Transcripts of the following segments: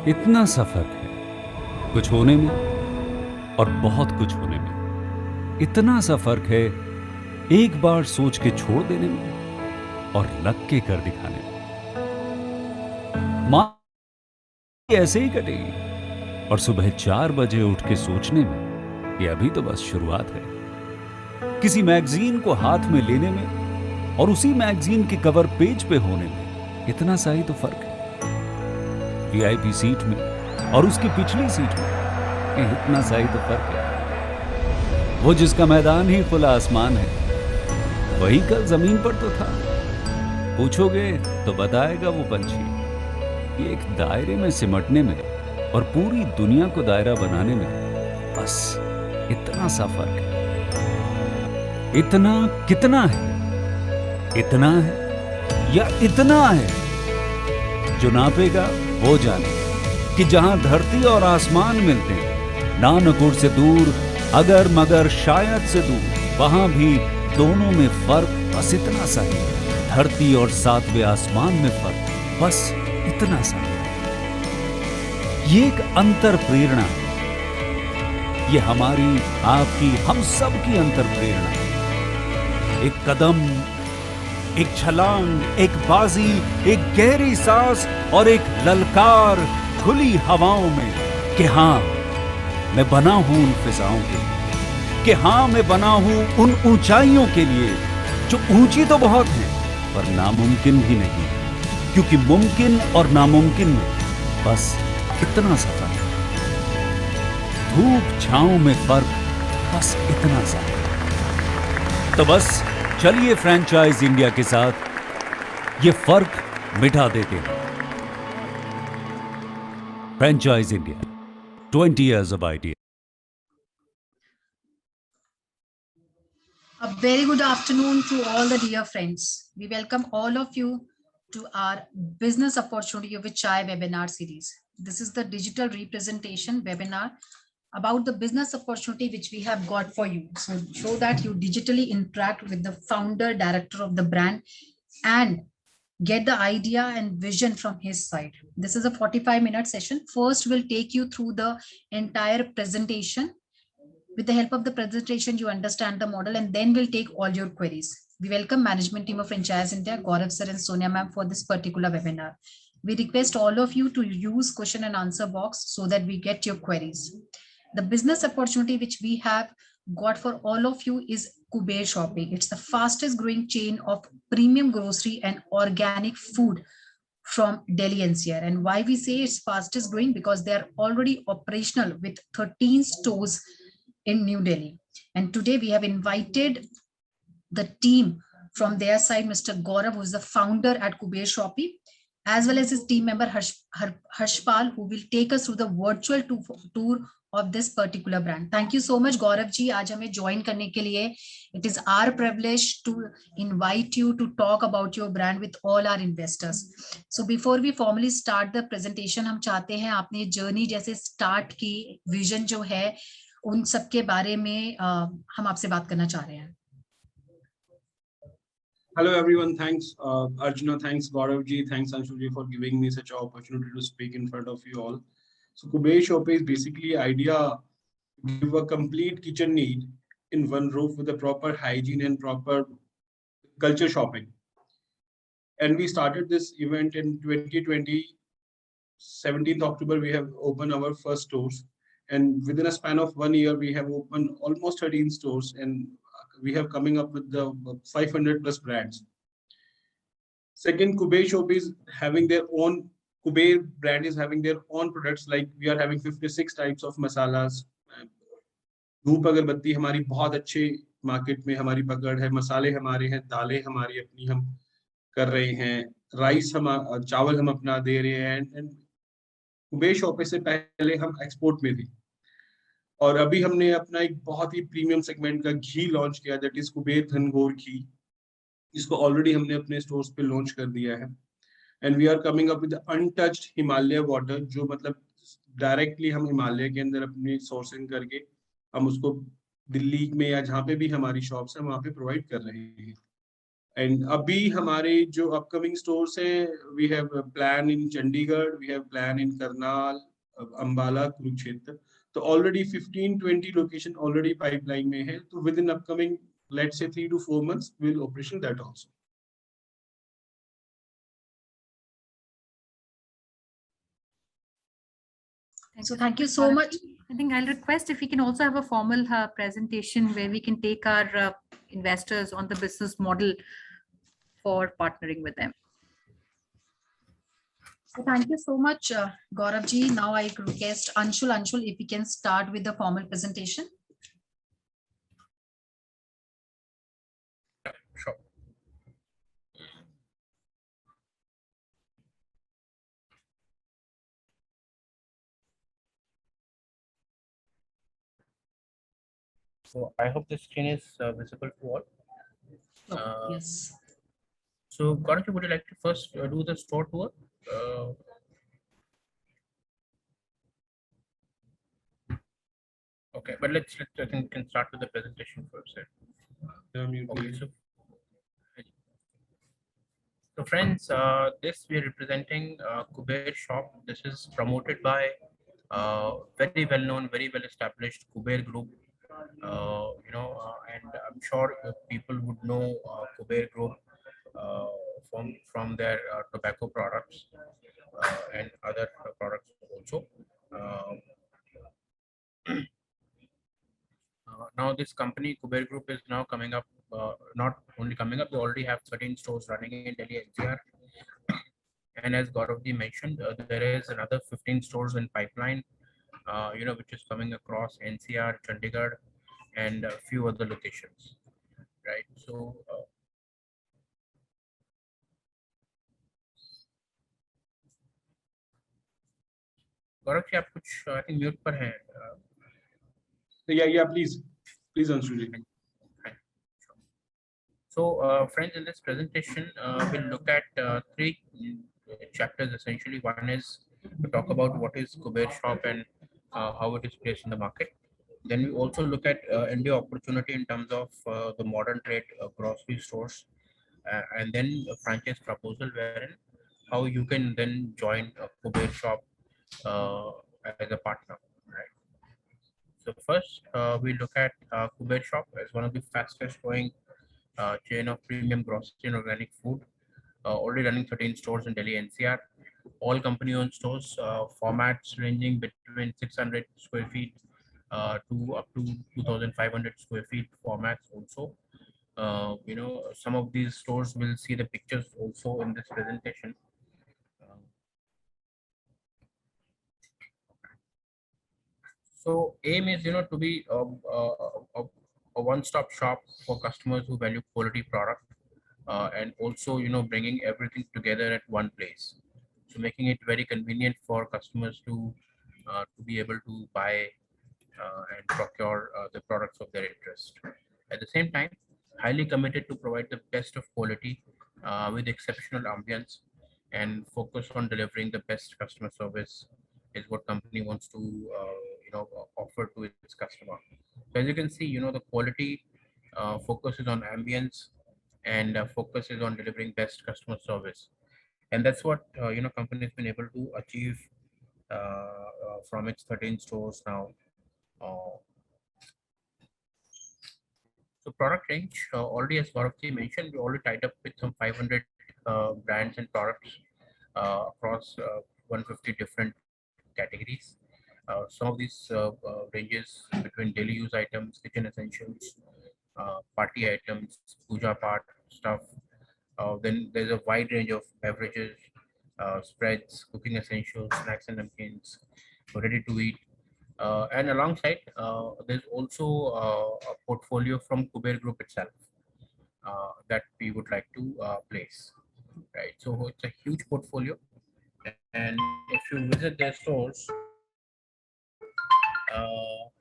इतना सा फर्क है कुछ होने में और बहुत कुछ होने में। इतना सा फर्क है एक बार सोच के छोड़ देने में और लग के कर दिखाने में। माँ ऐसे ही कटेगी और सुबह 4 बजे उठ के सोचने में ये अभी तो बस शुरुआत है। किसी मैगजीन को हाथ में लेने में और उसी मैगजीन के कवर पेज पे होने में इतना सा ही तो फर्क है। वीआईपी सीट में और उसकी पिछली सीट में इतना सा ही तो फर्क है। वो जिसका मैदान ही खुला आसमान है वही कल जमीन पर तो था। पूछोगे तो बताएगा वो पंछी। ये एक दायरे में सिमटने में और पूरी दुनिया को दायरा बनाने में बस इतना सा फर्क है। इतना कितना है? इतना है या इतना है? जो नापेगा वो जाने कि जहां धरती और आसमान मिलते हैं, नानकुर से दूर, अगर मगर शायद से दूर, वहां भी दोनों में फर्क बस इतना सा है। धरती और 7वें आसमान में फर्क बस इतना सा है। ये एक अंतर प्रेरणा है। ये हमारी, आपकी, हम सब की अंतर प्रेरणा है। एक कदम, एक छलांग, एक बाजी, एक गहरी सांस और एक ललकार खुली हवाओं में कि हाँ मैं बना हूं उन फिजाओं के लिए, कि हाँ मैं बना हूं उन ऊंचाइयों के लिए जो ऊंची तो बहुत है पर नामुमकिन भी नहीं, क्योंकि मुमकिन और नामुमकिन में बस इतना सा फर्क है। धूप छांव में फर्क बस इतना सा है। तो बस चलिए फ्रेंचाइज इंडिया के साथ ये फर्क मिटा देते हैं। Franchise India, 20 years of idea. A very good afternoon to all the dear friends. We welcome all of you to our Business Opportunity with Chai webinar series. This is the digital representation webinar about the business opportunity which we have got for you. So that you digitally interact with the founder, director of the brand and get the idea and vision from his side. This is a 45-minute session. First, we'll take you through the entire presentation. With the help of the presentation, you understand the model, and then we'll take all your queries. We welcome management team of Franchise India, Gaurav sir and Sonia ma'am for this particular webinar. We request all of you to use question and answer box so that we get your queries. The business opportunity which we have got for all of you is Kuber Shopping. It's the fastest growing chain of premium grocery and organic food from Delhi NCR. And why we say it's fastest growing? Because they are already operational with 13 stores in New Delhi. And today we have invited the team from their side, Mr. Gaurav, who is the founder at Kuber Shopee, as well as his team member Harshpal, who will take us through the virtual tour of this particular brand. Thank you so much, Gaurav ji, आज हमें join करने के लिए. It is our privilege to invite you to talk about your brand with all our investors. So before we formally start the presentation, हम चाहते हैं आपने journey जैसे start की vision जो है उन सब के बारे में हम आपसे बात करना चाह रहे हैं. Hello everyone, thanks Arjuna, thanks Gaurav ji, thanks Anshu ji for giving me such an opportunity to speak in front of you all. So Kuber Shopee is basically idea to give a complete kitchen need in one roof with a proper hygiene and proper culture shopping. And we started this event in 2020, 17th October we have opened our first stores, and within a span of 1 year we have opened almost 13 stores, and we have coming up with the 500 plus brands. Second, Kuber Shopee is having their own, Kuber brand is having their own products, like we are having 56 types of masalas. धूप अगरबत्ती हमारी बहुत अच्छे market में हमारी पकड़ है, मसाले हमारे हैं, दालें हमारी अपनी हम कर रहे हैं, राइस हम चावल हम अपना दे रहे हैं. एंड कुबेर शॉपी से पहले हम एक्सपोर्ट में थे और अभी हमने अपना एक बहुत ही प्रीमियम सेगमेंट का घी लॉन्च किया, दैट इज कुबेर घनघोर घी. इसको ऑलरेडी हमने अपने स्टोर्स पे लॉन्च कर दिया है. And we are coming up with untouched Himalaya water, जो मतलब डायरेक्टली हम हिमालय के अंदर अपनी सोर्सिंग करके हम उसको दिल्ली में या जहाँ पे भी हमारी शॉप्स है वहाँ पे प्रोवाइड कर रहे हैं. And अभी हमारे जो upcoming stores हैं, we have a plan in Chandigarh, we have plan in Karnal, Ambala, Kurukshetra. तो already 15-20 location already pipeline में है. तो within upcoming, let's say 3 to 4 months, we'll operation that also. So thank you so much. I think I'll request if we can also have a formal presentation where we can take our investors on the business model for partnering with them. So thank you so much, Gaurav ji. Now I request Anshul. Anshul, if we can start with the formal presentation. Sure. So I hope the screen is visible to all. Yes. So Gaurav, would you like to first do the store tour? Okay, but let's I think we can start with the presentation first. Okay, so friends, this we are representing Kuber Shop. This is promoted by very well-known, very well-established Kuber Group. And I'm sure people would know Kuber Group from their tobacco products and other products also. Now this company Kuber Group is now coming up, not only coming up, they already have 13 stores running in Delhi NCR. And as Gauravji mentioned, there is another 15 stores in pipeline, which is coming across NCR, Chandigarh, and a few other locations, right? So Gaurav जी आप कुछ I think mute पर हैं. Yeah, please Anshul ji. So friends, in this presentation, we'll look at 3 chapters essentially. One is to talk about what is Kuber Shop and how it is placed in the market. Then we also look at India opportunity in terms of the modern trade grocery stores, and then a franchise proposal wherein how you can then join a Kuber Shop as a partner. Right. So first, we look at Kuber Shop as one of the fastest growing chain of premium grocery and organic food, already running 13 stores in Delhi NCR. All company-owned stores, formats ranging between 600 square feet to up to 2,500 square feet formats also. Some of these stores will see the pictures also in this presentation. So aim is, to be a one-stop shop for customers who value quality product, and also, bringing everything together at one place. So making it very convenient for customers to be able to buy and procure the products of their interest. At the same time, highly committed to provide the best of quality with exceptional ambience and focus on delivering the best customer service is what company wants to offer to its customer. So as you can see, the quality focuses on ambience and focuses on delivering best customer service, and that's what company has been able to achieve from its 13 stores now. So product range, already as Gauravji mentioned, we already tied up with some 500 brands and products across 150 different categories. Some of these ranges between daily use items, kitchen essentials, party items, puja part stuff. Then there's a wide range of beverages, spreads, cooking essentials, snacks and namkins, ready to eat. And alongside, there's also a portfolio from Kuber Group itself that we would like to place. Right, so it's a huge portfolio, and if you visit their stores,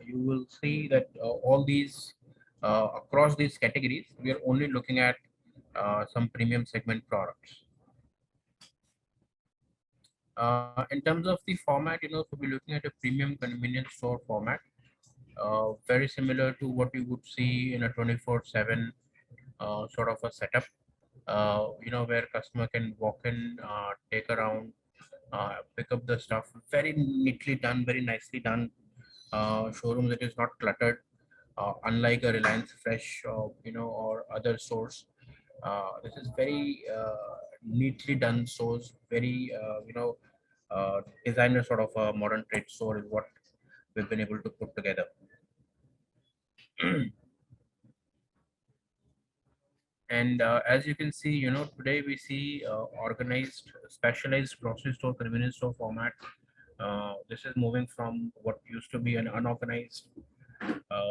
you will see that all these across these categories, we are only looking at some premium segment products. In terms of the format, so we're looking at a premium convenience store format, very similar to what you would see in a 24/7 sort of a setup. where customer can walk in, take around, pick up the stuff, very neatly done, very nicely done. Showroom that is not cluttered, unlike a Reliance Fresh, or other stores. This is very neatly done stores, very designer sort of a modern trade store is what we've been able to put together. And as you can see, today we see organized, specialized grocery store, convenience store format. This is moving from what used to be an unorganized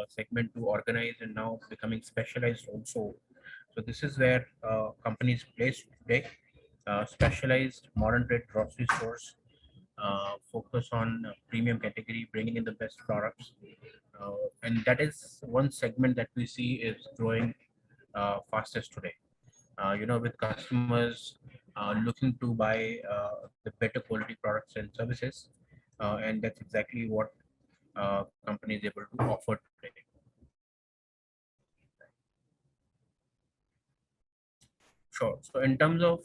segment to organized and now becoming specialized also. So this is where companies place today, specialized modern trade grocery stores, focus on premium category, bringing in the best products. And that is one segment that we see is growing fastest today. With customers looking to buy the better quality products and services. And that's exactly what company is able to offer today. Sure. So in terms of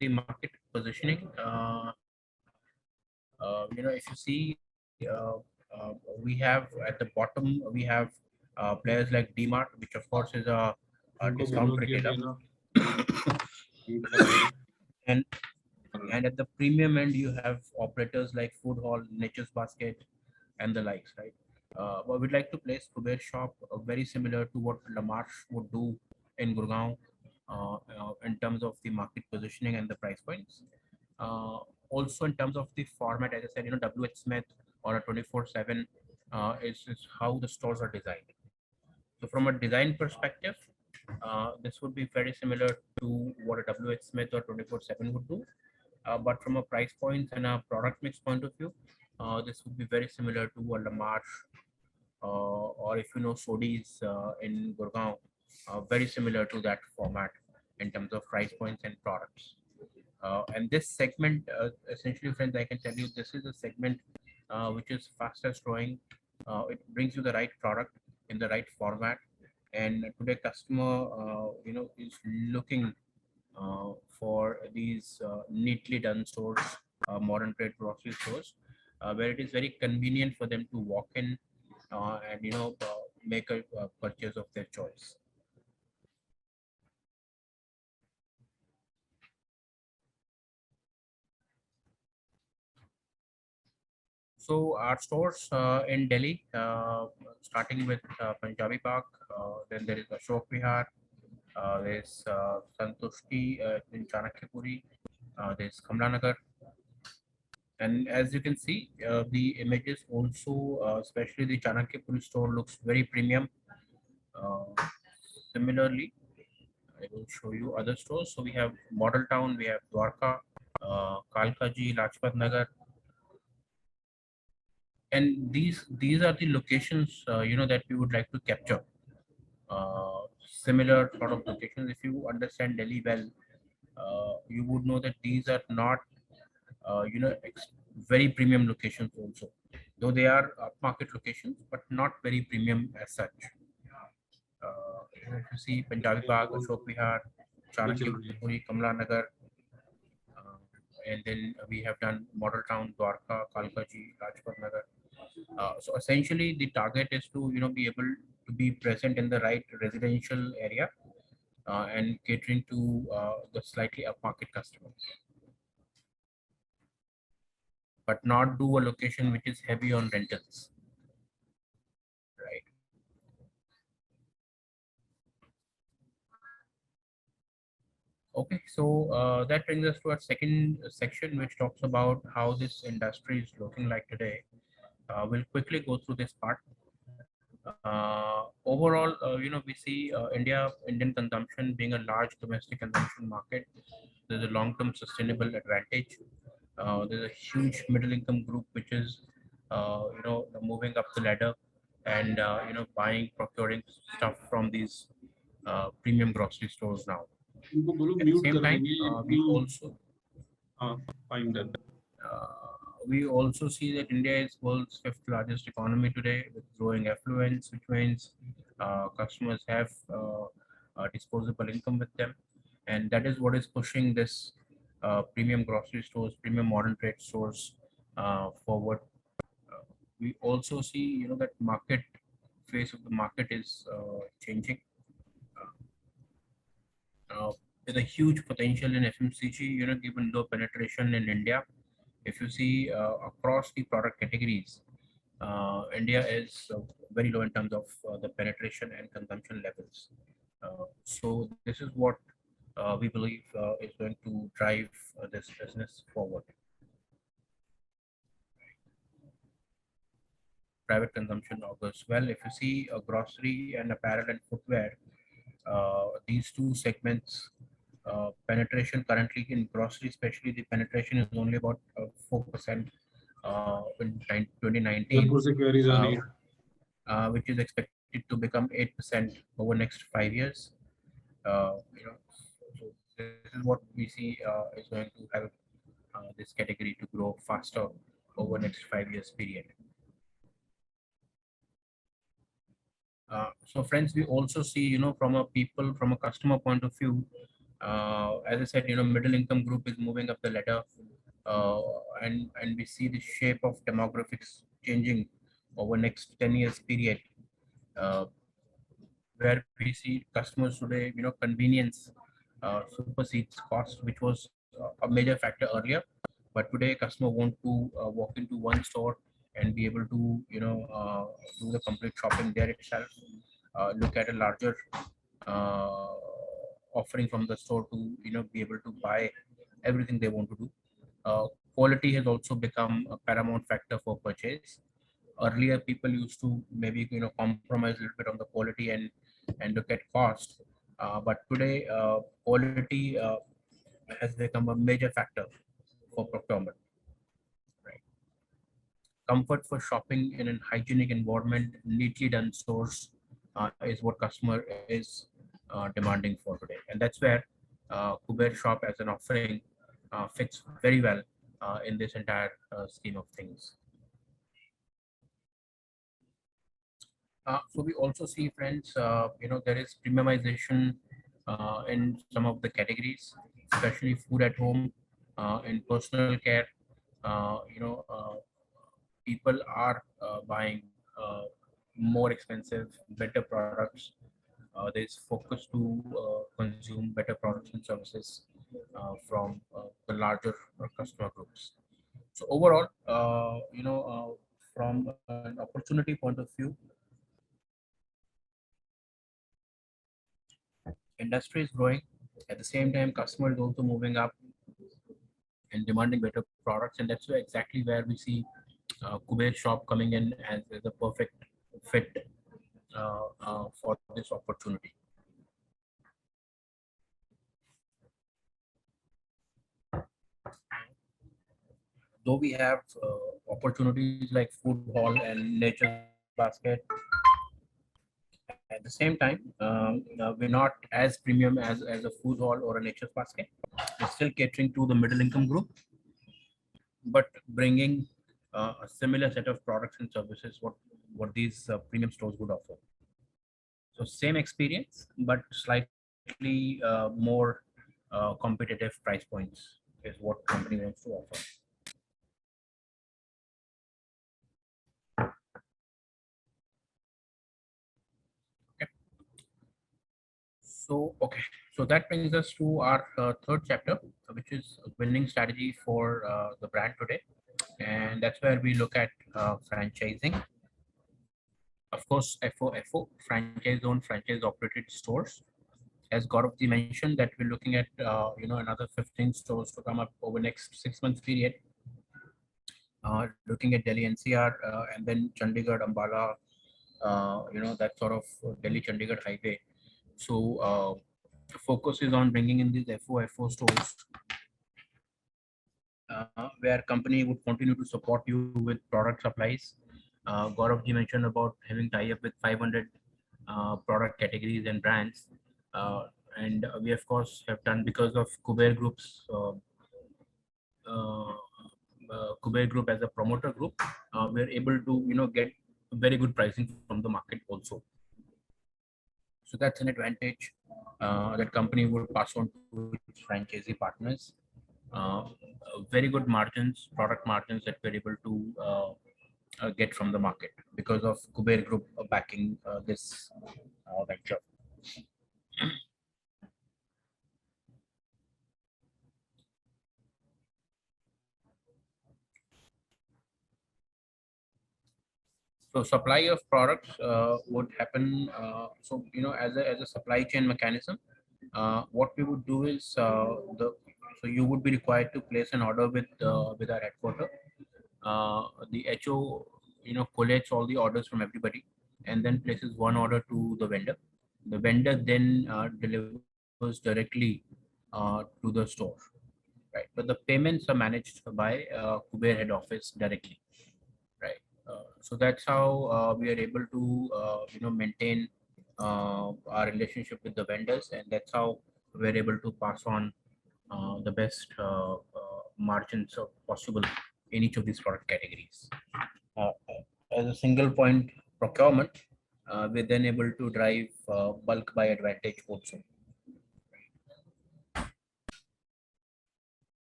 the market positioning, if you see, we have at the bottom, we have players like DMart, which of course is a discount retailer. And at the premium end, you have operators like Food Hall, Nature's Basket, and the likes, right? But we'd like to place Kuber Shop very similar to what La Marche would do in Gurgaon in terms of the market positioning and the price points. Also, in terms of the format, as I said, WH Smith or a 24/7 is how the stores are designed. So, from a design perspective, this would be very similar to what a WH Smith or 24/7 would do. But from a price points and a product mix point of view, this would be very similar to a La Marche or if you know Sodis in Gurgaon, very similar to that format in terms of price points and products. And this segment, essentially, friends, I can tell you this is a segment which is fastest growing. It brings you the right product in the right format, and today customer, is looking for these neatly done stores, modern trade grocery stores, where it is very convenient for them to walk in and make a purchase of their choice. So our stores in Delhi, starting with Punjabi Bagh, then there is Ashok Vihar, there's Santushti in Chanakyapuri, there's Kamla Nagar. And as you can see, the images also, especially the Chanakyapuri store, looks very premium. Similarly, I will show you other stores. So we have Model Town, we have Dwarka, Kalkaji, Lajpat Nagar, and these are the locations that we would like to capture. Similar sort of locations. If you understand Delhi well, you would know that these are not very premium locations also, though they are upmarket locations, but not very premium as such. If you see Punjabi Bagh, Ashok Vihar, Chanakyapuri, Kamla Nagar, and then we have done Model Town, Dwarka, Kalkaji, Lajpat Nagar. So essentially, the target is to be able to be present in the right residential area and catering to the slightly upmarket customers, but not do a location which is heavy on rentals, right? Okay, so that brings us to our second section, which talks about how this industry is looking like today. We'll quickly go through this part. Overall, we see Indian consumption being a large domestic consumption market. There's a long-term sustainable advantage. There's a huge middle-income group which is, moving up the ladder and buying, procuring stuff from these premium grocery stores now. At the same time, we also see that India is world's fifth largest economy today with growing affluence, which means customers have disposable income with them, and that is what is pushing this premium grocery stores, premium modern trade stores forward. We also see, that market face of the market is changing. There's a huge potential in FMCG, given low penetration in India. If you see across the product categories, India is very low in terms of the penetration and consumption levels. So this is what we believe is going to drive this business forward. Private consumption augurs well. If you see grocery and apparel and footwear, these two segments, penetration currently in grocery, especially the penetration is only about 4% in 2019, Bill se queries are nahi. which is expected to become 8% over next 5 years. So this is what we see is going to help this category to grow faster over next 5 years period. So friends, we also see, from a customer point of view, as I said, middle income group is moving up the ladder, and we see the shape of demographics changing over next 10 years period, where we see customers today, convenience supersedes cost, which was a major factor earlier. But today, customer want to walk into one store and be able to, do the complete shopping there itself. Look at a larger uh, offering from the store to, be able to buy everything they want to do. Quality has also become a paramount factor for purchase. Earlier, people used to maybe, compromise a little bit on the quality and look at cost. But today, quality has become a major factor for procurement. Right. Comfort for shopping in a hygienic environment, neatly done stores is what customer is demanding for today, and that's where Kuber Shop as an offering fits very well in this entire scheme of things. So we also see, friends, there is premiumization in some of the categories, especially food at home, in personal care. Uh, you know, uh, People are buying more expensive, better products. There's focus to consume better products and services from the larger customer groups. So overall, from an opportunity point of view, industry is growing. At the same time, customer is also moving up and demanding better products, and that's exactly where we see Kuber Shop coming in as a perfect fit for this opportunity. Though we have opportunities like Food Hall and Nature's Basket, at the same time, we're not as premium as a Food Hall or a Nature's Basket. We're still catering to the middle income group, but bringing a similar set of products and services what these premium stores would offer. So same experience, but slightly more competitive price points is what company wants to offer. Okay. So that brings us to our third chapter, which is a winning strategy for the brand today, and that's where we look at franchising. Of course, FOFO, franchise-owned, franchise-operated stores. As Gaurav ji mentioned, that we're looking at another 15 stores to come up over next 6 months period. Looking at Delhi NCR and then Chandigarh, Ambala, that sort of Delhi Chandigarh highway. So the focus is on bringing in these FOFO stores, where company would continue to support you with product supplies. Gaurav ji mentioned about having tie-up with 500 product categories and brands. And we of course have done because of Kuber Group's Kuber Group as a promoter group. We're able to get very good pricing from the market also. So that's an advantage that company would pass on to its franchisee partners. Very good margins, product margins that we're able to get from the market because of Kuber Group backing this venture. So supply of products would happen. So as a supply chain mechanism, what we would do is so you would be required to place an order with our headquarter. The HO collates all the orders from everybody and then places one order to the vendor. The vendor then delivers directly to the store, right? But the payments are managed by Kuber head office directly, right? So that's how we are able to maintain our relationship with the vendors, and that's how we're able to pass on the best margins possible in each of these product categories. Uh, as a single point procurement, we're then able to drive bulk by advantage also.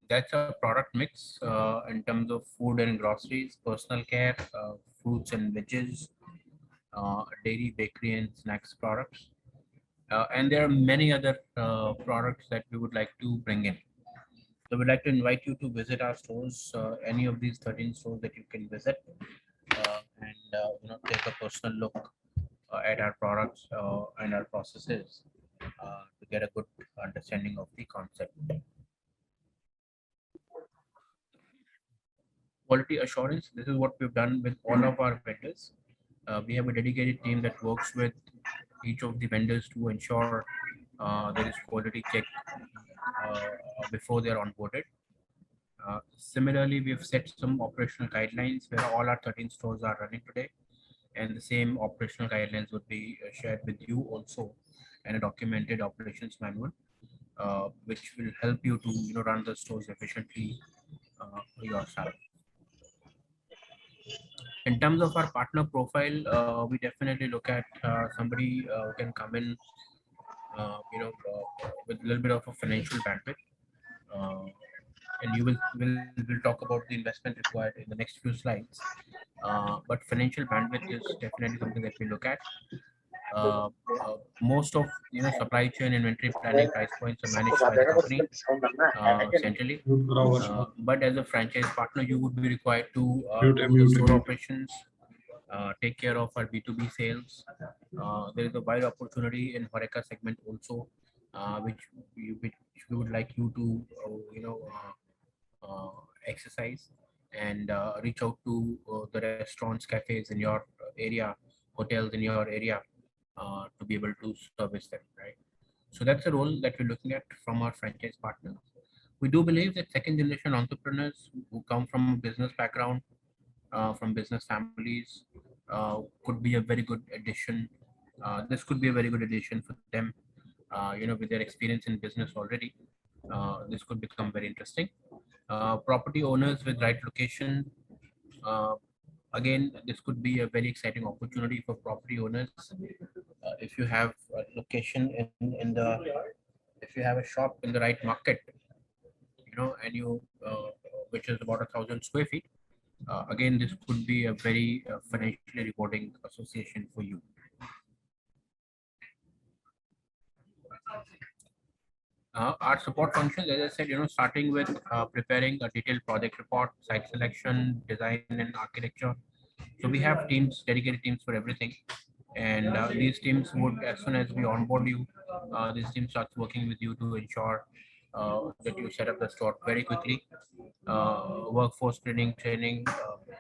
That's a product mix in terms of food and groceries, personal care, fruits and veggies, dairy, bakery, and snacks products. And there are many other products that we would like to bring in. So we'd like to invite you to visit our stores, any of these 13 stores that you can visit, and take a personal look at our products and our processes to get a good understanding of the concept. Quality assurance, this is what we've done with all of our vendors. We have a dedicated team that works with each of the vendors to ensure there is quality check before they're onboarded. Similarly, we have set some operational guidelines where all our 13 stores are running today, and the same operational guidelines would be shared with you also, and a documented operations manual, which will help you to run the stores efficiently yourself. In terms of our partner profile, we definitely look at somebody who can come in, with a little bit of a financial bandwidth. And we'll talk about the investment required in the next few slides. But financial bandwidth is definitely something that we look at. Most of supply chain, inventory planning, price points are managed by the company centrally. But as a franchise partner, you would be required to do the store operations, take care of our B2B sales. There is a wide opportunity in HoReCa segment also, which we would like you to exercise and reach out to the restaurants, cafes in your area, hotels in your area, to be able to service them, right? So that's a role that we're looking at from our franchise partners. We do believe that second generation entrepreneurs who come from a business background, from business families, could be a very good addition. This could be a very good addition for them, with their experience in business already. This could become very interesting. Property owners with right location. Again, this could be a very exciting opportunity for property owners. If you have a location if you have a shop in the right market, and which is about 1,000 square feet, again, this could be a very financially rewarding association for you. Our support functions, as I said, starting with preparing a detailed project report, site selection, design, and architecture. So we have teams, dedicated teams for everything. And these teams would, as soon as we onboard you, this team starts working with you to ensure that you set up the store very quickly. Workforce training,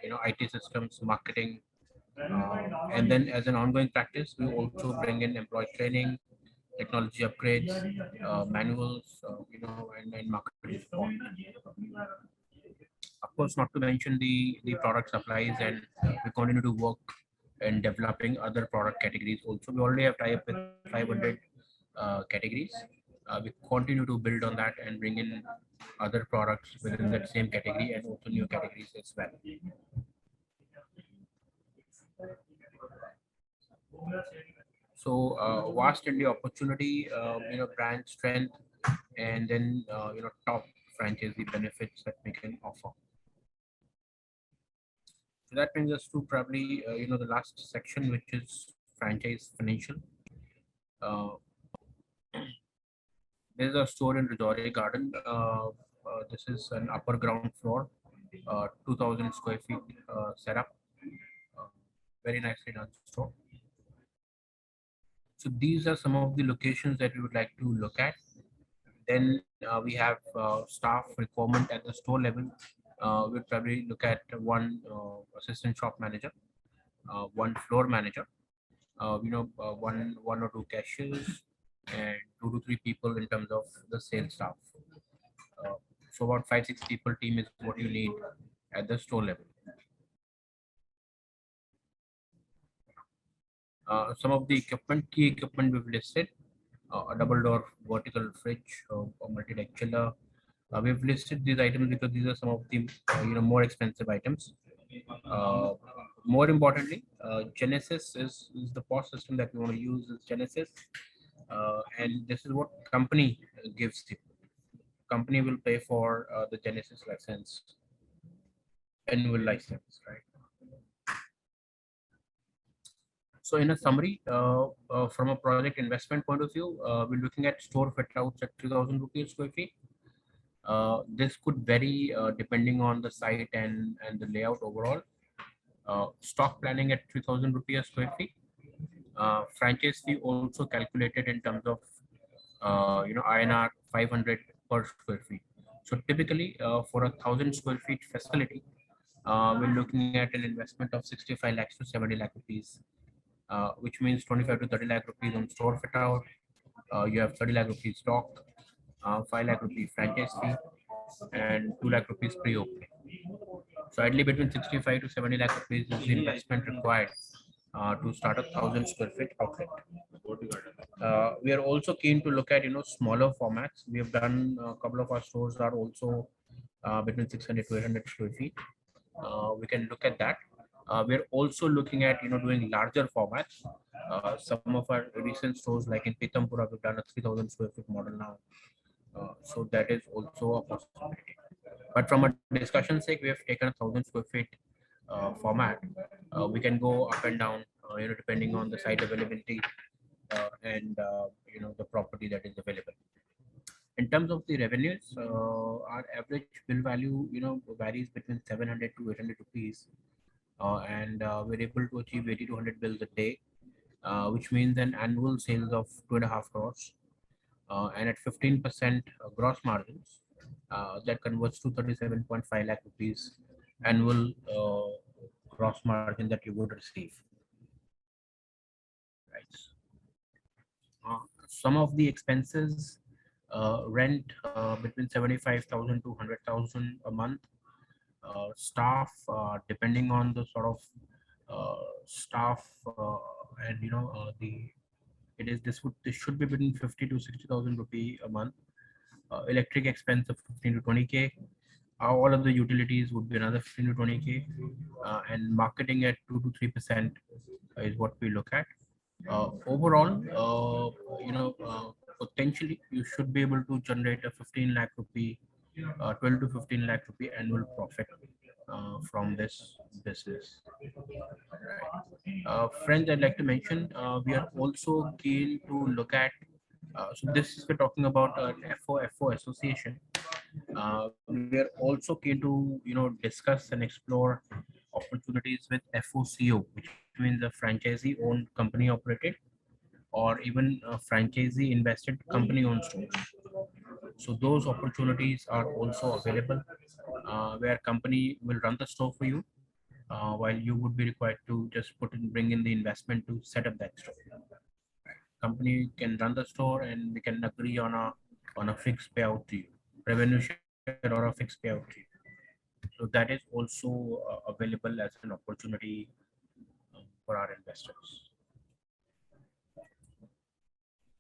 IT systems, marketing. And then as an ongoing practice, we also bring in employee training, technology upgrades, manuals, and marketing support. Of course, not to mention the product supplies, and we continue to work in developing other product categories. Also, we already have tie-up with 500 categories. We continue to build on that and bring in other products within that same category and also new categories as well. So So vast India opportunity, brand strength, and then top franchisee benefits that we can offer. So that brings us to probably the last section, which is franchise financial. Uh, there's a store in Rajouri Garden. This is an upper ground floor, 2,000 square feet setup. Uh, Very nicely done store. So these are some of the locations that we would like to look at. Then we have staff requirement at the store level. We'll probably look at one assistant shop manager, one floor manager, one or two cashiers, and 2 to 3 people in terms of the sales staff. Uh, so about 5-6 people team is what you need at the store level. Some of the key equipment we've listed: a double door vertical fridge, a multi-deck chiller. We've listed these items because these are some of the more expensive items. Uh, More importantly, Genesis is the POS system that we want to use is Genesis, and this is what company gives you. Company will pay for the Genesis license, annual license, right? So in a summary, from a project investment point of view, we're looking at store fit outs at 3,000 rupees square feet. This could vary depending on the site and the layout overall. Stock planning at 3,000 rupees square feet. Franchise fee also calculated in terms of INR 500 per square feet. So typically for 1,000 square feet facility, we're looking at an investment of 65 lakhs to 70 lakh rupees, which means 25 to 30 lakh rupees on store fit out. You have 30 lakh rupees stock, 5 lakh rupees franchise fee, and 2 lakh rupees pre-opening. So ideally between 65 to 70 lakh rupees is the investment required to start 1,000 square feet outlet. We are also keen to look at smaller formats. We have done a couple of our stores are also between 600 to 800 square feet. We can look at that. We're also looking at doing larger formats. Some of our recent stores, like in Pitampura, we've done a 3,000 square feet model now. So that is also a possibility. But from a discussion sake, we have taken 1,000 square feet format. We can go up and down, depending on the site availability and the property that is available. In terms of the revenues, our average bill value varies between 700 to 800 rupees, and we're able to achieve 80 to 100 bills a day, which means an annual sales of 2.5 crores, and at 15% gross margins, that converts to 37.5 lakh rupees annual gross margin that you would receive. Right. Some of the expenses, rent between 75,000 to 100,000 a month. Staff, depending on the sort of staff and the this should be between 50 to 60,000 rupee a month. Electric expense of 15 to 20k. All of the utilities would be another 15 to 20k, and marketing at 2 to 3% is what we look at. Overall, potentially you should be able to generate a 15 lakh rupee, 12 to 15 lakh rupee annual profit from this business. Right. Friends, I'd like to mention we are also keen to look at. So this is we're talking about an FO association. We are also keen to discuss and explore opportunities with FOCO, which means a franchisee owned company operated, or even a franchisee invested company owned stores. So those opportunities are also available, where company will run the store for you, while you would be required to just bring in the investment to set up that store. Company can run the store, and we can agree on a fixed payout to you, revenue share or a fixed payout to you. So that is also available as an opportunity for our investors.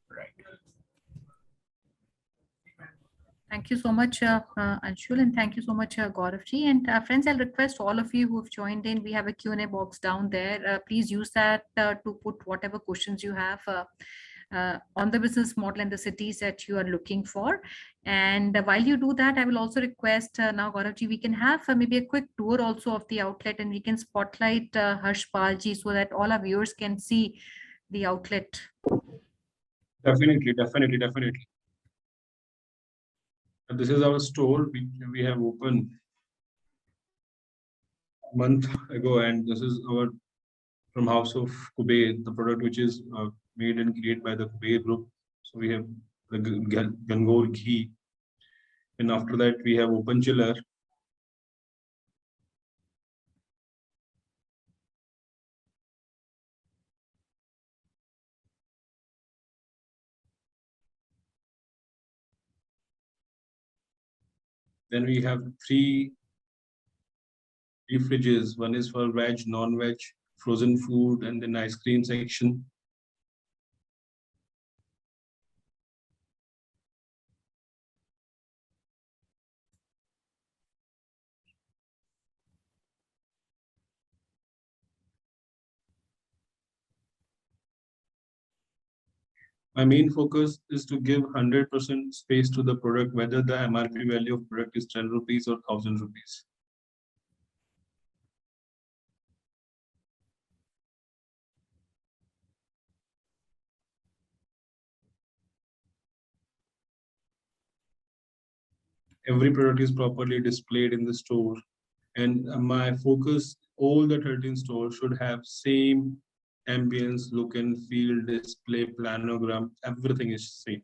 Right. Thank you so much, Anshul, and thank you so much, Gauravji. And friends, I'll request all of you who have joined in. We have a Q&A box down there. Please use that to put whatever questions you have on the business model and the cities that you are looking for. And while you do that, I will also request now, Gauravji, we can have maybe a quick tour also of the outlet, and we can spotlight Harshpalji so that all our viewers can see the outlet. Definitely, definitely, definitely. And this is our store. We have opened a month ago, and this is our from House of Kuber, the product which is made and created by the Kuber Group. So we have the Gangor ghee, and after that we have open chiller. Then we have three fridges. One is for veg, non-veg, frozen food, and then ice cream section. My main focus is to give 100% space to the product, whether the MRP value of product is 10 rupees or 1000 rupees. Every product is properly displayed in the store, and my focus, all the 13 stores should have same ambience, look and feel, display, planogram, everything is same.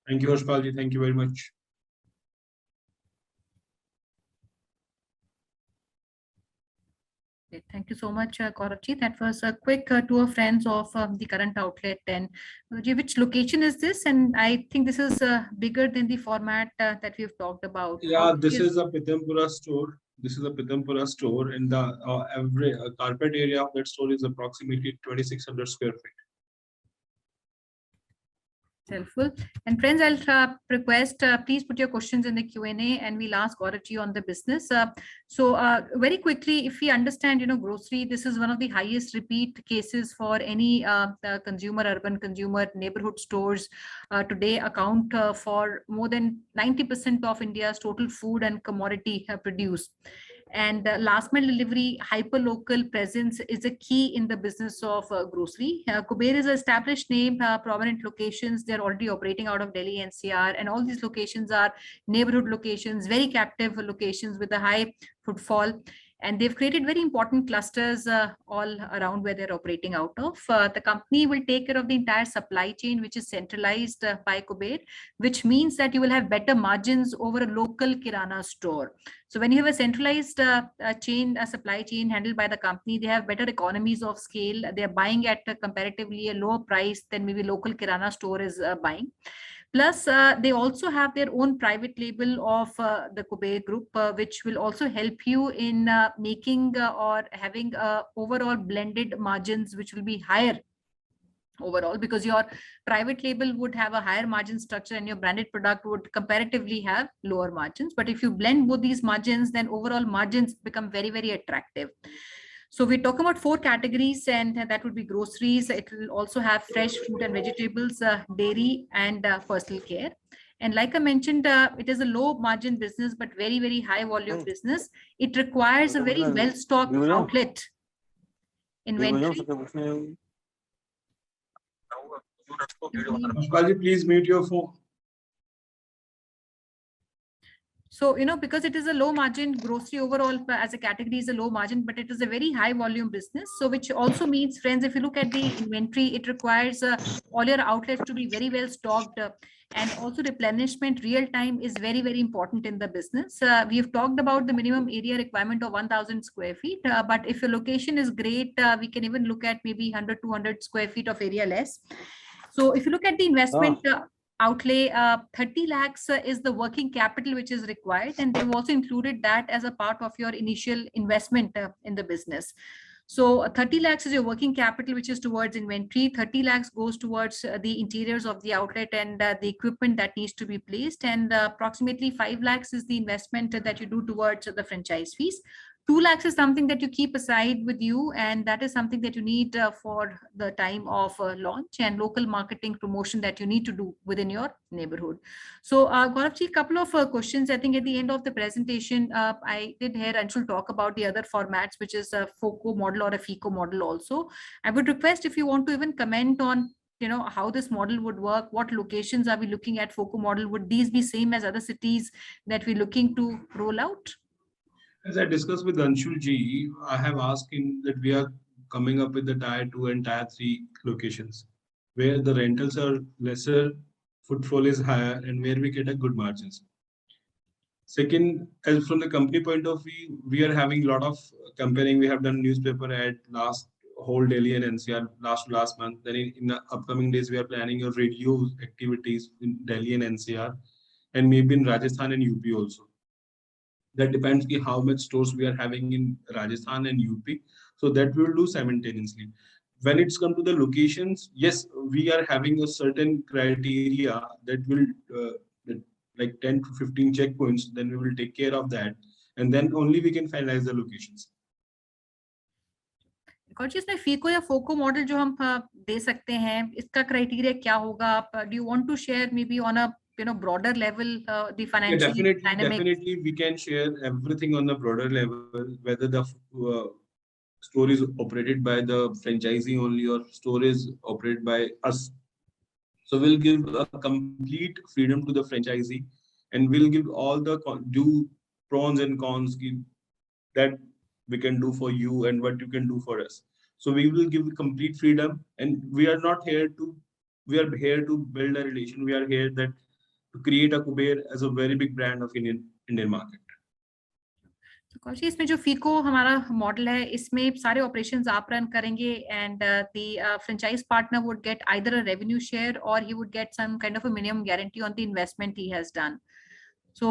Thank you, Harshpalji. Thank you very much. Thank you so much, Gauravji. That was a quick tour, friends, of the current outlet. And which location is this? And I think this is bigger than the format that we've talked about. Yeah, this is a Pitampura store. This is a Pitampura store, and the every carpet area of that store is approximately 2600 square feet. Helpful. And friends, I'll request, please put your questions in the Q&A, and we'll ask Gauravji on the business. Very quickly, if we understand, grocery, this is one of the highest repeat cases for any consumer, urban consumer, neighborhood stores today account for more than 90% of India's total food and commodity produce. And last mile delivery, hyper local presence is a key in the business of grocery. Kuber is an established name, prominent locations. They're already operating out of Delhi NCR, and all these locations are neighborhood locations, very captive locations with a high footfall. And they've created very important clusters all around where they're operating out of. The company will take care of the entire supply chain, which is centralized by Kuber, which means that you will have better margins over a local Kirana store. So when you have a centralized supply chain handled by the company, they have better economies of scale. They're buying at comparatively a lower price than maybe local Kirana store is buying. Plus, they also have their own private label of the Kuber Group, which will also help you in making or having overall blended margins, which will be higher overall, because your private label would have a higher margin structure and your branded product would comparatively have lower margins. But if you blend both these margins, then overall margins become very, very attractive. So we talk about 4 categories, and that would be groceries. It will also have fresh fruit and vegetables, dairy, and personal care. And like I mentioned, it is a low margin business, but very, very high volume business. It requires a very well-stocked outlet inventory. Harshpalji, please mute your phone. So, because it is a low margin, grocery overall as a category is a low margin, but it is a very high volume business. So which also means, friends, if you look at the inventory, it requires all your outlets to be very well stocked. And also replenishment real time is very, very important in the business. We have talked about the minimum area requirement of 1000 square feet. But if your location is great, we can even look at maybe 100, 200 square feet of area less. So if you look at the investment, outlay. 30 lakhs is the working capital which is required, and they've also included that as a part of your initial investment in the business. So 30 lakhs is your working capital, which is towards inventory. 30 lakhs goes towards the interiors of the outlet and the equipment that needs to be placed. And approximately 5 lakhs is the investment that you do towards the franchise fees. 2 lakhs is something that you keep aside with you, and that is something that you need for the time of launch and local marketing promotion that you need to do within your neighborhood. So Gauravji, a couple of questions. I think at the end of the presentation, I did hear Anshul talk about the other formats, which is a FOCO model or a FICO model also. I would request if you want to even comment on how this model would work, what locations are we looking at FOCO model? Would these be same as other cities that we're looking to roll out? As I discussed with Anshul ji, I have asked him that we are coming up with the tier 2 and tier 3 locations where the rentals are lesser, footfall is higher, and where we get a good margins. Second, as from the company point of view, we are having a lot of comparing. We have done newspaper ad last whole Delhi and NCR last month. Then in the upcoming days, we are planning a radio activities in Delhi and NCR, and maybe in Rajasthan and UP also. That depends on how much stores we are having in Rajasthan and UP. So that we will do simultaneously. When it's come to the locations, yes, we are having a certain criteria that will like 10 to 15 checkpoints. Then we will take care of that, and then only we can finalize the locations. इसमें फीको या फोको model जो हम दे सकते हैं, इसका criteria क्या होगा? Do you want to share maybe on a broader level the financial dynamics? Definitely we can share everything on the broader level, whether the store is operated by the franchisee only or store is operated by us. So we'll give a complete freedom to the franchisee, and we'll give all the due pros and cons that we can do for you and what you can do for us. So we will give complete freedom, and we are here to build a relation. We are here to create a Kuber as a very big brand of Indian market. कौशी, इसमें जो फीको हमारा model है, इसमें सारे operations आप run करेंगे, and the franchise partner would get either a revenue share or he would get some kind of a minimum guarantee on the investment he has done. So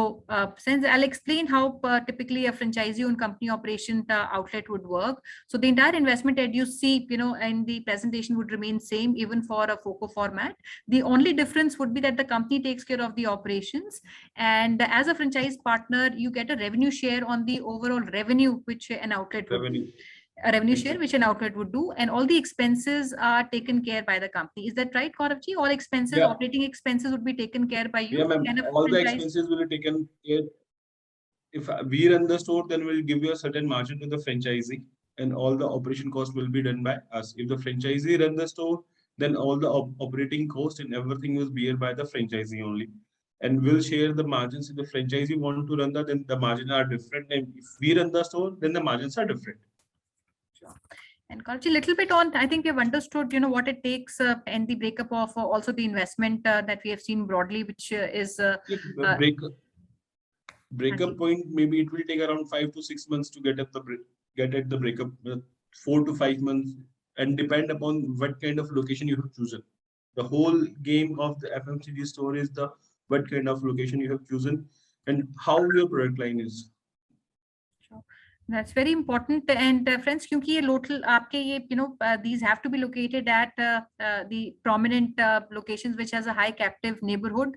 since I'll explain how typically a franchisee-owned company operation outlet would work. So the entire investment that you see, in the presentation would remain same even for a FOCO format. The only difference would be that the company takes care of the operations, and as a franchise partner, you get a revenue share on the overall revenue which an outlet would do. A revenue share which an outlet would do, and all the expenses are taken care by the company. Is that right, Gauravji? All expenses, operating expenses would be taken care by you. Yeah, ma'am. All the expenses will be taken care. If we run the store, then we'll give you a certain margin to the franchisee, and all the operation cost will be done by us. If the franchisee run the store, then all the operating cost and everything will be by the franchisee only. And we'll share the margins. If the franchisee want to run that, then the margins are different. And if we run the store, then the margins are different. And Gauravji, a little bit on, I think we've understood, what it takes and the breakup of also the investment that we have seen broadly, which is breakup point. Maybe it will take around 5 to 6 months to get at the breakup, 4 to 5 months, and depend upon what kind of location you have chosen. The whole game of the FMCG store is what kind of location you have chosen and how your product line is. That's very important. And friends, क्योंकि ये local आपके ये these have to be located at the prominent locations which has a high captive neighborhood,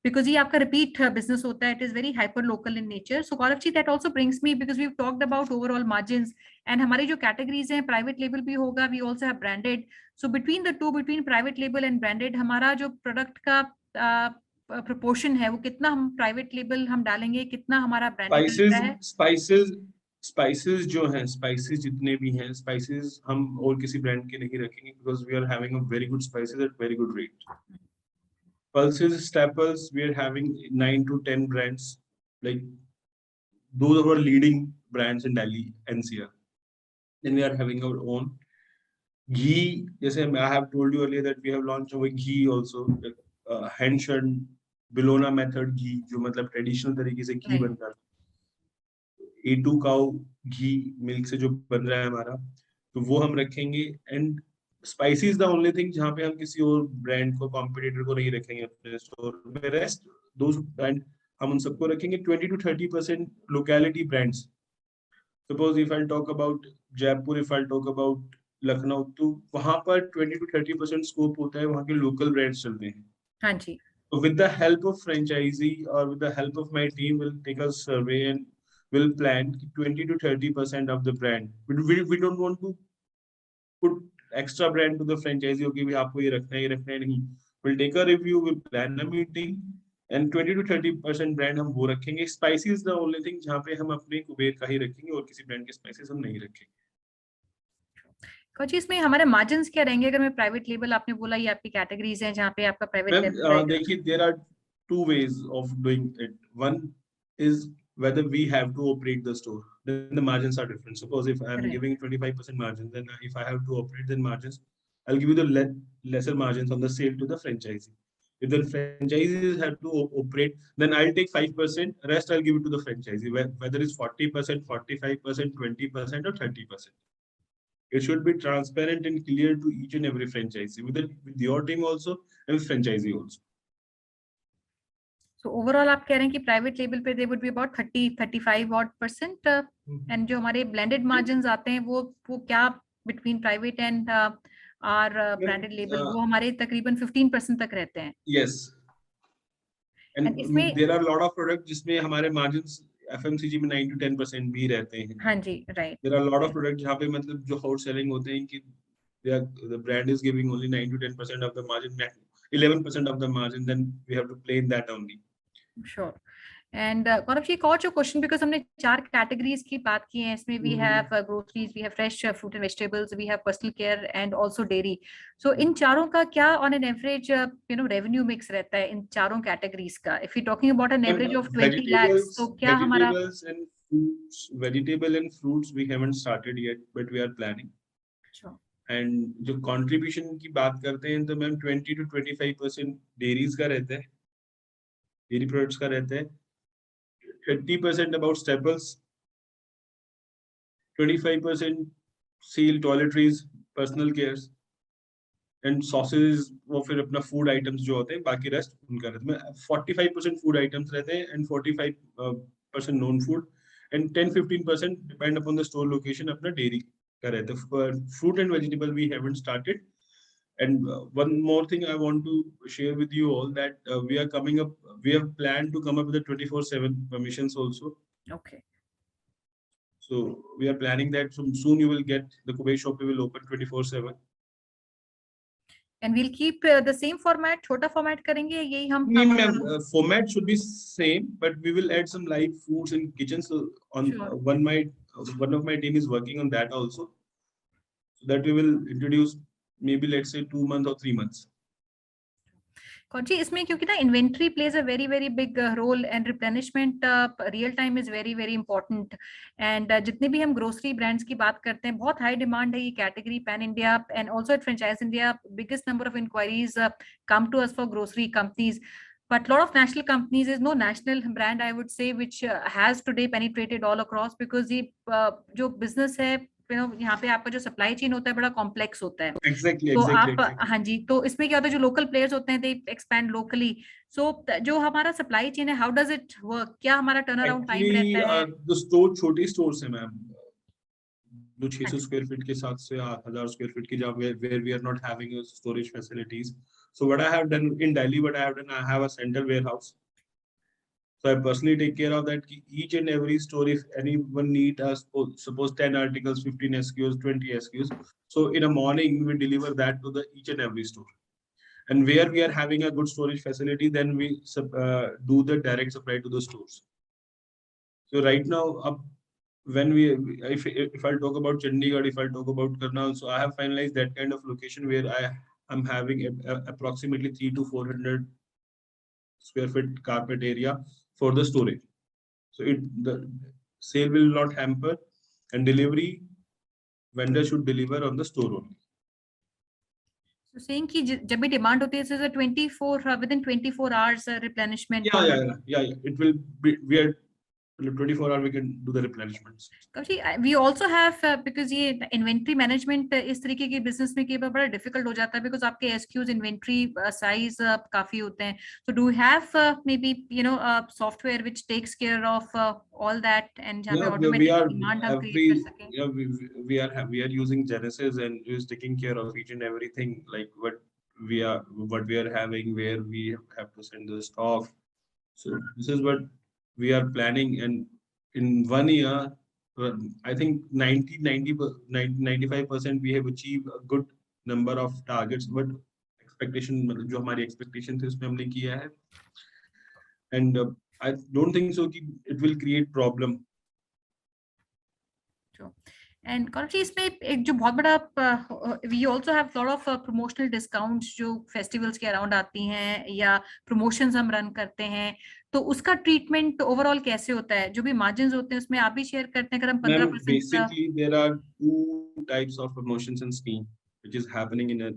because ये आपका repeat business होता है. It is very hyper local in nature. So Gauravji, that also brings me, because we've talked about overall margins, and हमारी जो categories हैं, private label भी होगा, we also have branded. So between the two, between private label and branded, हमारा जो product का proportion है, वो कितना हम private label हम डालेंगे, कितना हमारा branded रहता है? Spices जो हैं, spices जितने भी हैं, spices हम और किसी brand के नहीं रखेंगे, because we are having a very good spices at very good rate. Pulses, staples, we are having 9 to 10 brands. Like those are our leading brands in Delhi, NCR. Then we are having our own ghee. Yes, I have told you earlier that we have launched our ghee also, hand-shun Bellona method ghee, जो मतलब traditional तरीके से ghee बनता है. A2 cow घी milk से जो बन रहा है हमारा, तो वो हम रखेंगे. And spicy is the only thing जहाँ पे हम किसी और ब्रांड को कॉम्पिटिटर को नहीं रखेंगे अपने स्टोर में. रेस्ट दो ब्रांड हम उन सबको रखेंगे. 20 to 30% locality brands. Suppose if I talk about Jaipur, if I talk about Lucknow, तो वहां पर 20 to 30% स्कोप होता है, वहां के लोकल ब्रांड्स चलते हैं. हाँ जी. So with the help of franchisee or with the help of my team, we'll take a survey and we'll plan 20 to 30% of the brand. We don't want to put extra brand to the franchisee. Okay, भी आपको ये रखना है, ये रखना है नहीं. We'll take a review, we'll plan a meeting, and 20 to 30% brand हम वो रखेंगे. Spicy is the only thing जहाँ पे हम अपने कुबेर का ही रखेंगे और किसी brand के spices हम नहीं रखेंगे. कोच इसमें हमारे मार्जिन्स क्या रहेंगे अगर मैं प्राइवेट लेबल, आपने बोला ये आपकी कैटेगरीज हैं जहाँ पे आपका प्राइवेट लेबल. देखिए, there are two ways of doing it. One is whether we have to operate the store, then the margins are different. Suppose if I'm Right. giving 25% margin, then if I have to operate, then margins, I'll give you the lesser margins on the sale to the franchisee. If the franchisees have to operate, then I'll take 5%, rest I'll give it to the franchisee, whether it's 40%, 45%, 20%, or 30%. It should be transparent and clear to each and every franchisee, with your team also and with franchisee also. So overall आप कह रहे हैं कि private label पे they would be about 30-35 odd percent, and जो हमारे blended margins आते हैं वो क्या between private and our branded label, वो हमारे तकरीबन 15% तक रहते हैं. Yes. And इसमें there are a lot of products जिसमें हमारे margins FMCG में 9 to 10% भी रहते हैं. हाँ जी, right. There are a lot of products जहाँ पे मतलब जो hot selling होते हैं कि the brand is giving only 9 to 10% of the margin, 11% of the margin, then we have to play in that only. Sure. And Gaurav जी, एक और जो क्वेश्चन, बिकॉज हमने 4 कैटेगरीज की बात की है इसमें, we have groceries, we have fresh fruit and vegetables, we have personal care and also dairy. So इन चारों का क्या on an average revenue mix रहता है इन चारों कैटेगरीज का? If you talking about an average of 20 lakhs, तो क्या हमारा vegetable and fruits we haven't started yet, but we are planning. Sure. And जो contribution की बात करते हैं तो मैम 20 to 25% डेयरीज का रहता है, डेयरी प्रोडक्ट्स का रहता है, 30% about staples, 25% seal, toiletries, personal cares, and sauces वो फिर अपना food items जो होते हैं, बाकी रेस्ट उनका रहता है. 45% food items रहते हैं and 45% non food, and 10-15% depend upon the store location अपना dairy का रहता है. Fruit and vegetable we haven't started. And one more thing I want to share with you all, that we have planned to come up with the 24/7 permissions also. Okay. So we are planning that soon you will get the Kuber shop will open 24/7. And we'll keep the same format, छोटा format करेंगे, यही हम format should be same, but we will add some live foods in kitchen. So on Sure. one of my team is working on that also, so that we will introduce maybe let's say 2 months or 3 months. जी इसमें क्योंकि ना inventory plays a very very big role and replenishment real time is very very important. And जितने भी हम grocery brands की बात करते हैं, बहुत हाई डिमांड है ये category pan India and also at franchise India. Biggest number of enquiries come to us for grocery companies, but lot of national companies, is no national brand I would say which has today penetrated all across, because ये जो business है यहाँ पे आपका जो supply chain होता है बड़ा कॉम्प्लेक्स होता है. Exactly. तो आप हाँ जी, तो इसमें क्या होता है, जो लोकल प्लेयर्स होते हैं दे एक्सपैंड लोकली. सो जो हमारा सप्लाई चेन है, हाउ डज इट वर्क, क्या हमारा टर्न अराउंड टाइम रहता है? the store छोटी स्टोर्स है मैम, जो 600 स्क्वायर फीट के 7 से 1000 स्क्वायर फीट की जहाँ where we are not having storage facilities. So what I have done in Delhi, I have a central warehouse. So I personally take care of that. Each and every store, if anyone need us, suppose 10 articles, 15 SKUs, 20 SKUs. So in the morning, we deliver that to each and every store. And where we are having a good storage facility, then we do the direct supply to the stores. So right now, when if I'll talk about Chandigarh, if I'll talk about Karnal, so I have finalized that kind of location where I am having approximately 300 to 400 square feet carpet area for the storage. So the sale will not hamper, and delivery vendor should deliver on the store only. So saying कि जब भी demand होती है, this is a 24 within 24 hours replenishment. Yeah. It will be, we are 24 hour we can do the replenishments. We also have because ये inventory management इस तरीके के business में कई बार बड़ा difficult हो जाता है because आपके SKUs inventory size काफी होते हैं. So do you have maybe software which takes care of all that and जहाँ पे Yeah, automatic demand हम create कर सकें? yeah, we are using Genesis and is taking care of each and everything, like what we are having, where we have to send the stock. So this is what we are planning, and in 1 year, I think 95% we have achieved a good number of targets, but expectation मतलब जो हमारी expectation थी उसमें हमने किया है, and I don't think so कि it will create problem. And currently इसमें एक जो बहुत बड़ा we also have lot of promotional discounts जो festivals के around आती हैं या promotions हम run करते हैं, तो उसका treatment overall कैसे होता है? जो भी margins होते हैं उसमें आप भी share करते हैं अगर हम 15% Basically, there are two types of promotions and scheme which is happening in a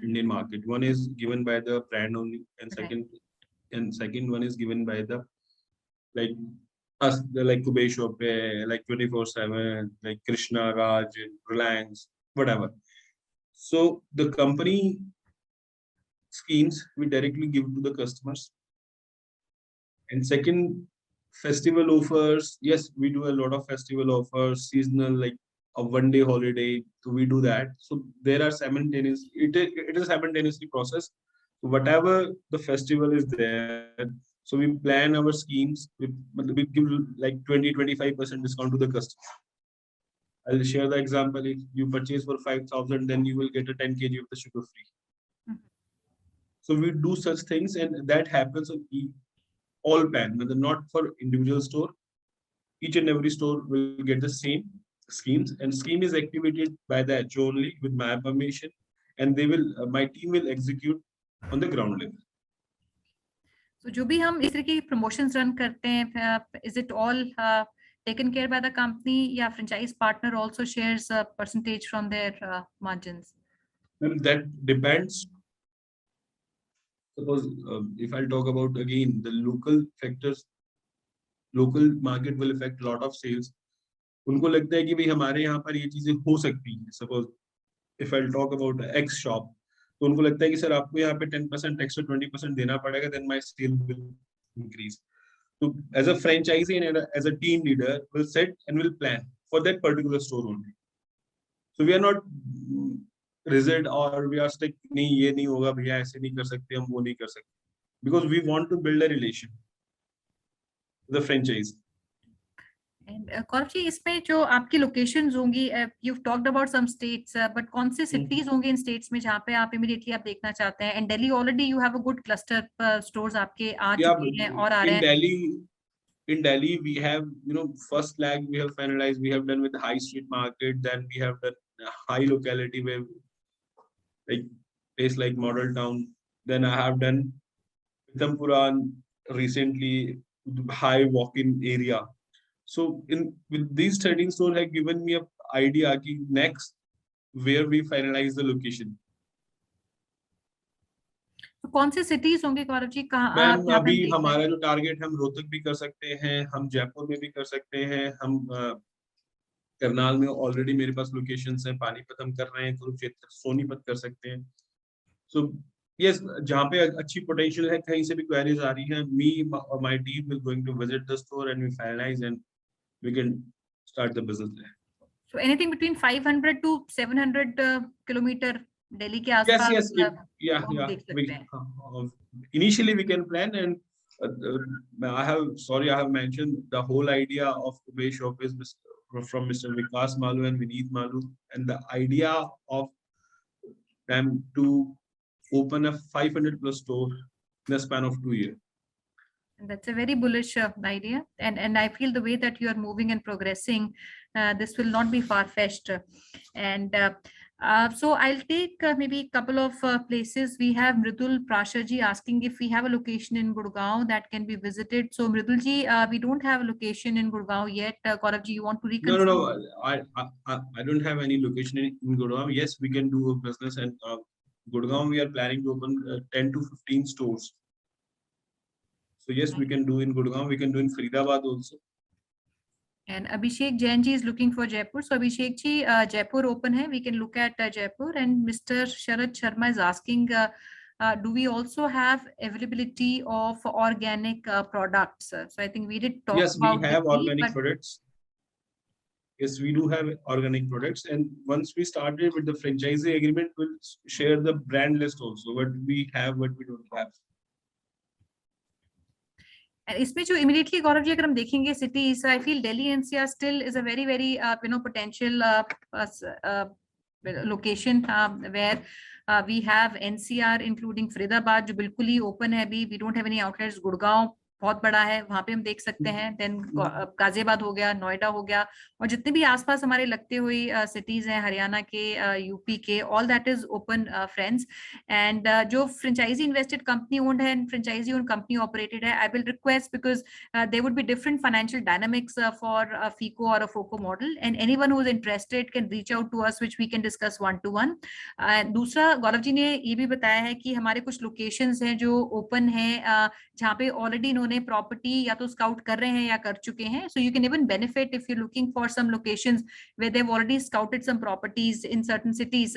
Indian market. One is given by the brand only, and second one is given by the like us, like Kubey Shop, like 24/7, like Krishna, Raj, Reliance, whatever. So the company schemes we directly give to the customers. And second, festival offers. Yes, we do a lot of festival offers, seasonal, like a 1-day holiday. So we do that. So there are simultaneous. It is a simultaneously process. Whatever the festival is there, so we plan our schemes. We give like 20-25% discount to the customer. I'll share the example. If you purchase for 5,000, then you will get a 10 kg of the sugar free. So we do such things, and that happens on all pan, not for individual store. Each and every store will get the same schemes, and scheme is activated by the HO only with my permission, and they will my team will execute on the ground level. So जो भी हम इस तरह की promotions run करते हैं, is it all taken care by the company या franchise partner also shares a percentage from their margins? That depends. Suppose if I'll talk about again the local factors, local market will affect a lot of sales. उनको लगता है कि भाई हमारे यहाँ पर ये चीजें हो सकती हैं. Suppose if I'll talk about X shop, तो उनको लगता है कि सर आपको यहाँ पे 10% extra 20% देना पड़ेगा, then my sale will increase. So as a franchisee and as a team leader, will set and will plan for that particular store only. So we are not rigid or we are stuck. नहीं ये नहीं होगा भैया, ऐसे नहीं कर सकते, हम वो नहीं कर सकते. Because we want to build a relation with the franchise. And Gaurav जी, इसमें जो आपकी locations होंगी, you've talked about some states, but कौन से cities होंगे इन states में जहाँ पे आप immediately आप देखना चाहते हैं? And Delhi already you have a good cluster stores आपके आ चुके हैं और आ रहे हैं. In Delhi, we have, first leg we have finalized. We have done with the high street market. Then we have done high locality where, like place like Model Town. Then I have done Pitampura recently, high walk-in area. So with these 13 stores have given me an idea कि next where we finalize the location. तो कौन से cities होंगे गौरव जी? कहाँ ma'am अभी हमारा जो target हम रोहतक भी कर सकते हैं, हम जयपुर में भी कर सकते हैं, हम करनाल में ऑलरेडी मेरे पास लोकेशंस हैं, पानीपत हम कर रहे हैं, कुरुक्षेत्र सोनीपत कर सकते हैं. सो यस, जहाँ पे अच्छी पोटेंशियल है, कहीं से भी क्वेरीज आ रही हैं, मी और my team will going to visit the store and we finalise and we can start the business there. So anything between 500 to 700 kilometer Delhi के आसपास. Yes, yeah. Initially we can plan, and I have mentioned the whole idea of Kubey Shop is from Mr. Vikas Malu and Vineet Malu, and the idea of them to open a 500 plus store in the span of 2 years. That's a very bullish idea, and I feel the way that you are moving and progressing, this will not be far-fetched. And so I'll take maybe a couple of places. We have Mridul Prashar ji asking if we have a location in Gurgaon that can be visited. So Mridul ji, we don't have a location in Gurgaon yet. Gaurav ji, you want to reconfirm? No. I don't have any location in Gurgaon. Yes, we can do a business, and Gurgaon we are planning to open 10 to 15 stores. So yes, we can do in Gurgaon. We can do in Faridabad also. And Abhishek Jain ji is looking for Jaipur. So Abhishek ji, Jaipur open hai. We can look at Jaipur. And Mr. Sharad Sharma is asking, do we also have availability of organic products? So I think we did talk Yes, we about have the tea, organic but products. Yes, we do have organic products. And once we started with the franchisee agreement, we'll share the brand list also, what we have, what we don't have. इसमें जो immediately Gaurav ji अगर हम देखेंगे cities, I feel Delhi NCR still is a very very potential location where we have NCR including Faridabad जो बिल्कुल ही open है अभी. We don't have any outlets. Gurgaon बहुत बड़ा है, वहां पे हम देख सकते हैं. देन गाजियाबाद हो गया, नोएडा हो गया, और जितने भी आसपास हमारे लगते हुए सिटीज हैं हरियाणा के, यूपी के, all that is open friends. And जो फ्रेंचाइजी इन्वेस्टेड कंपनी ओन्ड है and franchisee owned company operated है, I will request because there would be different financial dynamics for FICO or FOCO model, and anyone who is interested can reach out to us which we can discuss 1-to-1. दूसरा गौरव जी ने ये भी बताया है कि हमारे कुछ लोकेशंस हैं जो ओपन है, जहाँ पे ऑलरेडी इन्होंने प्रॉपर्टी या तो स्काउट कर रहे हैं या कर चुके हैं. So you can even benefit if you looking for some locations where they've already scouted some properties in certain cities,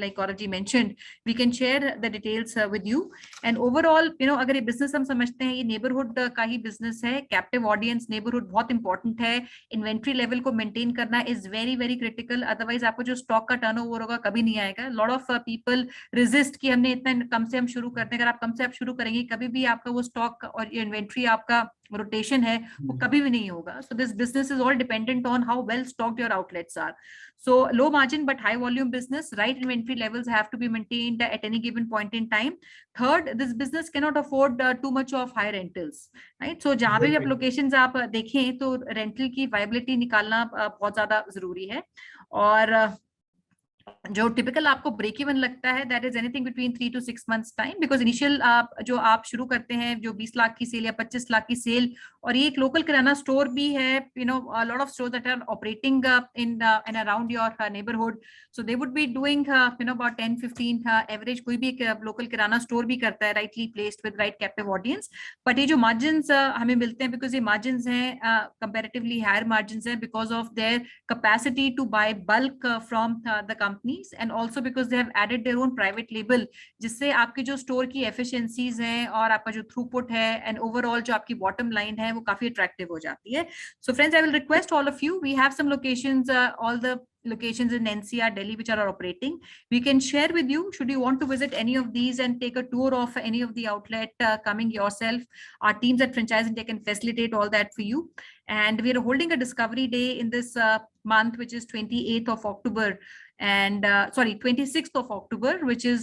like Gaurav ji mentioned. We can share the details with you. And overall, अगर ये business हम समझते हैं, ये neighborhood का ही business है. Captive audience neighborhood बहुत important है. Inventory level को maintain करना is very very critical. Otherwise आपको जो stock का turnover होगा कभी नहीं आएगा. Lot of people resist कि हमने इतना कम से हम शुरू करते हैं. अगर आप कम से आप शुरू करेंगे, कभी भी आपका वो stock और inventory आपका रोटेशन है वो कभी भी नहीं होगा. So this business is all dependent on how well stocked your outlets are. So low margin but high volume business, right inventory levels have to be maintained at any given point in time. Third, this business cannot afford too much of high rentals, right? So जहाँ पे भी आप locations आप देखें तो rental की viability निकालना बहुत ज्यादा जरूरी है. और जो टिपिकल आपको ब्रेक इवन लगता है, that is anything between 3 to 6 months time, because initial आप शुरू करते हैं जो 20 लाख की सेल या 25 लाख की सेल, और ये एक लोकल किराना स्टोर भी है. Lot of stores that are operating in and around your neighbourhood, so they would be doing about 10-15 average. कोई भी एक लोकल किराना स्टोर भी करता है, rightly placed with right captive audience. But ये जो मार्जिन्स हमें मिलते हैं, बिकॉज ये मार्जिन्स हैं कंपैरेटिवली हायर मार्जिन्स हैं because of their capacity to buy bulk from the companies, and also because they have added their own private label, जिससे आपके जो स्टोर की efficiencies हैं और आपका जो throughput है and overall जो आपकी bottom line है वो काफी attractive हो जाती है. So friends, I will request all of you, we have some locations, all the locations in NCR, Delhi, which are operating. We can share with you, should you want to visit any of these and take a tour of any of the outlet, coming yourself. Our teams at Franchise India can facilitate all that for you. And we are holding a discovery day in this month, which is 28th of October. And 26th of October, which is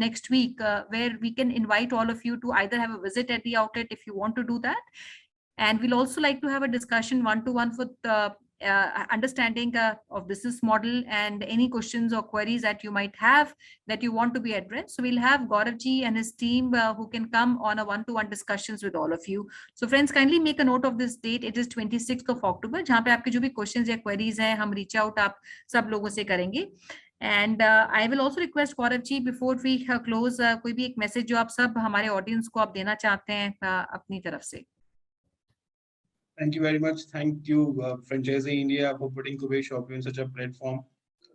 next week, where we can invite all of you to either have a visit at the outlet if you want to do that. And we'll also like to have a discussion 1-to-1 for the understanding of business model and any questions or queries that you might have that you want to be addressed. So we'll have Gaurav ji and his team who can come on a 1-to-1 discussions with all of you. So friends, kindly make a note of this date. It is 26th of October, जहाँ पे आपके जो भी questions या queries हैं, हम reach out आप सब लोगों से करेंगे. And I will also request Gaurav ji, before we close, कोई भी एक message जो आप सब हमारे audience को आप देना चाहते हैं अपनी तरफ से. Thank you very much. Thank you, Franchisee India, for putting Kuber Shopee on such a platform.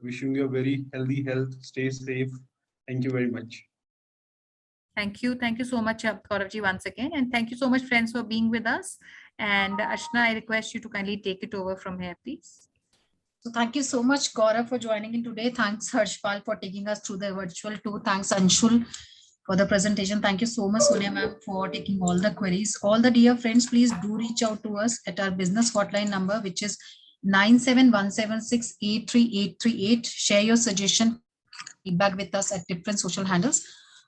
Wishing you a very healthy health. Stay safe. Thank you very much. Thank you. Thank you so much, Gaurav ji, once again. And thank you so much, friends, for being with us. And Ashna, I request you to kindly take it over from here, please. So thank you so much, Gaurav, for joining in today. Thanks, Harshpal, for taking us through the virtual tour. Thanks, Anshul, for the presentation. Thank you so much, Sonia ma'am, for taking all the queries. All the dear friends, please do reach out to us at our business hotline number, which is 9717683838. Share your suggestion, feedback with us at different social handles.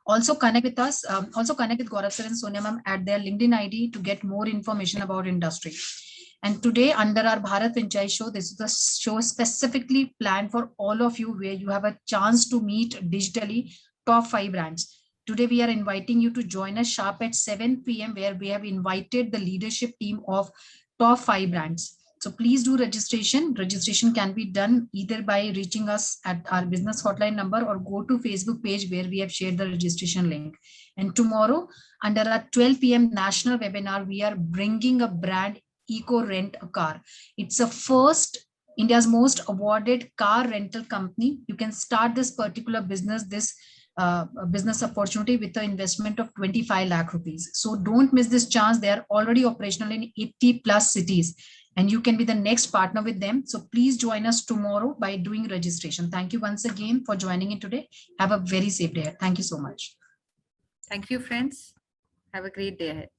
Also connect with us, also connect with Gaurav sir and Sonia ma'am at their LinkedIn ID to get more information about industry. And today, under our Bharat Franchise Show, this is the show specifically planned for all of you, where you have a chance to meet digitally top 5 brands. Today, we are inviting you to join us sharp at 7 p.m. where we have invited the leadership team of top 5 brands. So please do registration. Registration can be done either by reaching us at our business hotline number or go to Facebook page where we have shared the registration link. And tomorrow, under our 12 p.m. national webinar, we are bringing a brand Eco Rent a Car. It's a first India's most awarded car rental company. You can start this particular business, this business opportunity with an investment of 25 lakh rupees. So don't miss this chance. They are already operational in 80 plus cities and you can be the next partner with them. So please join us tomorrow by doing registration. Thank you once again for joining in today. Have a very safe day. Thank you so much. Thank you, friends. Have a great day ahead.